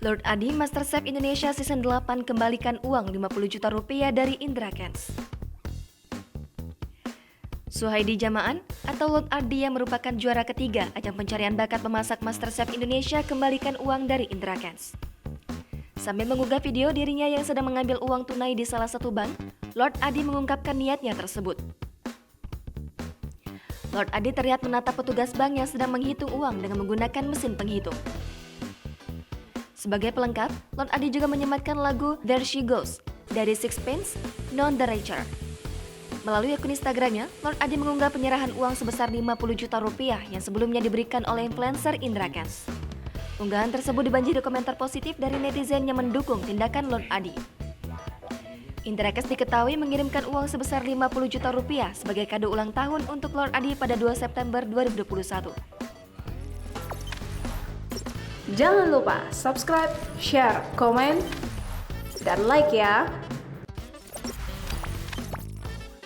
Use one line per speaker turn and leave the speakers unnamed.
Lord Adi, MasterChef Indonesia Season 8 kembalikan uang 50 juta rupiah dari Indra Kents. Suhaidi Jamaan atau Lord Adi yang merupakan juara ketiga ajang pencarian bakat memasak MasterChef Indonesia kembalikan uang dari Indra Kents. Sambil mengunggah video dirinya yang sedang mengambil uang tunai di salah satu bank, Lord Adi mengungkapkan niatnya tersebut. Lord Adi terlihat menatap petugas bank yang sedang menghitung uang dengan menggunakan mesin penghitung. Sebagai pelengkap, Lord Adi juga menyematkan lagu There She Goes dari Sixpence, None the Richer. Melalui akun Instagramnya, Lord Adi mengunggah penyerahan uang sebesar 50 juta rupiah yang sebelumnya diberikan oleh influencer Indra Kents. Unggahan tersebut dibanjiri komentar positif dari netizen yang mendukung tindakan Lord Adi. Indra Kents diketahui mengirimkan uang sebesar 50 juta rupiah sebagai kado ulang tahun untuk Lord Adi pada 2 September 2021.
Jangan lupa subscribe, share, komen, dan like ya!